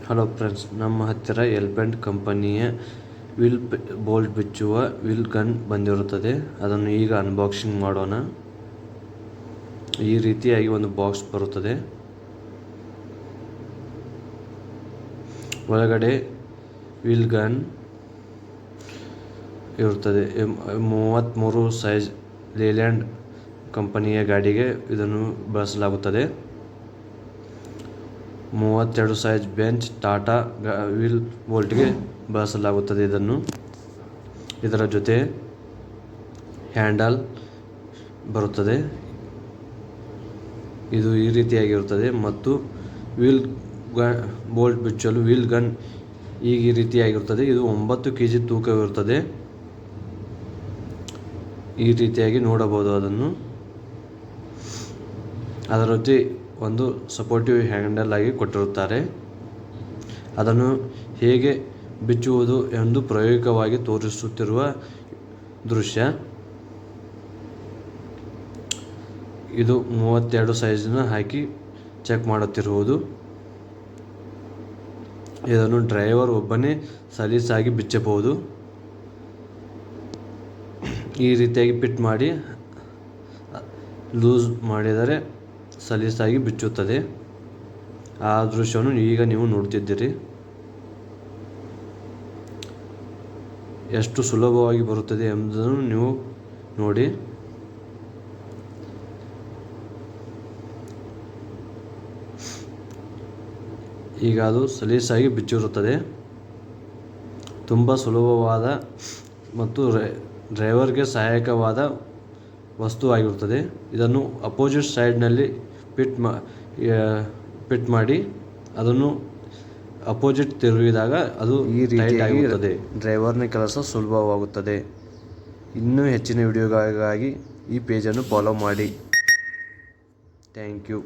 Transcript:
Hello friends, ನಮ್ಮ ಹತ್ತಿರ elephant ಕಂಪನಿಯ ಬೋಲ್ಟ್ ಬಿಚ್ಚುವ ವೀಲ್ ಗನ್ ಬಂದಿರುತ್ತದೆ. ಅದನ್ನು ಈಗ ಅನ್ಬಾಕ್ಸಿಂಗ್ ಮಾಡೋಣ. ಈ ರೀತಿಯಾಗಿ ಒಂದು ಬಾಕ್ಸ್ ಬರುತ್ತದೆ. ಒಳಗಡೆ ವೀಲ್ ಗನ್ ಇರುತ್ತದೆ. 33 ಸೈಜ್ ಲೇಲ್ಯಾಂಡ್ ಕಂಪನಿಯ ಗಾಡಿಗೆ ಇದನ್ನು ಬಳಸಲಾಗುತ್ತದೆ. 32 ಸೈಜ್ ಬೆಂಚ್ ಟಾಟಾ ವೀಲ್ ಬೋಲ್ಟ್ಗೆ ಬಳಸಲಾಗುತ್ತದೆ. ಇದರ ಜೊತೆ ಹ್ಯಾಂಡಲ್ ಬರುತ್ತದೆ. ಇದು ಈ ರೀತಿಯಾಗಿರುತ್ತದೆ ಮತ್ತು ಬೋಲ್ಟ್ ಬಿಚ್ಚಲು ವೀಲ್ ಗನ್ ಈ ರೀತಿಯಾಗಿರುತ್ತದೆ. ಇದು 9 kg ತೂಕವಿರುತ್ತದೆ. ಈ ರೀತಿಯಾಗಿ ನೋಡಬಹುದು. ಅದರ ಜೊತೆ ಒಂದು ಸಪೋರ್ಟಿವ್ ಹ್ಯಾಂಡಲ್ ಆಗಿ ಕೊಟ್ಟಿರುತ್ತಾರೆ. ಅದನ್ನು ಹೇಗೆ ಬಿಚ್ಚುವುದು ಎಂದು ಪ್ರಾಯೋಗಿಕವಾಗಿ ತೋರಿಸುತ್ತಿರುವ ದೃಶ್ಯ ಇದು. 32 ಸೈಜ್ನ ಹಾಕಿ ಚೆಕ್ ಮಾಡುತ್ತಿರುವುದು. ಇದನ್ನು ಡ್ರೈವರ್ ಒಬ್ಬನೇ ಸಲೀಸಾಗಿ ಬಿಚ್ಚಬಹುದು. ಈ ರೀತಿಯಾಗಿ ಫಿಟ್ ಮಾಡಿ ಲೂಸ್ ಮಾಡಿದರೆ ಸಲೀಸಾಗಿ ಬಿಚ್ಚುತ್ತದೆ. ಆ ದೃಶ್ಯವನ್ನು ಈಗ ನೀವು ನೋಡ್ತಿದ್ದೀರಿ. ಎಷ್ಟು ಸುಲಭವಾಗಿ ಬರುತ್ತದೆ ಎಂಬುದನ್ನು ನೀವು ನೋಡಿ. ಈಗ ಅದು ಸಲೀಸಾಗಿ ಬಿಚ್ಚಿರುತ್ತದೆ. ತುಂಬ ಸುಲಭವಾದ ಮತ್ತು ಡ್ರೈವರ್ಗೆ ಸಹಾಯಕವಾದ ವಸ್ತು ಆಗಿರುತ್ತದೆ. ಇದನ್ನು ಅಪೋಸಿಟ್ ಸೈಡ್ನಲ್ಲಿ ಫಿಟ್ ಮಾಡಿ ಅದನ್ನು ಅಪೋಸಿಟ್ ತಿರುಗಿದಾಗ ಅದು ಈ ರೀತಿಯಾಗಿರುತ್ತದೆ. ಡ್ರೈವರ್ನ ಕೆಲಸ ಸುಲಭವಾಗುತ್ತದೆ. ಇನ್ನೂ ಹೆಚ್ಚಿನ ವಿಡಿಯೋಗಳಿಗಾಗಿ ಈ ಪೇಜನ್ನು ಫಾಲೋ ಮಾಡಿ. Thank you.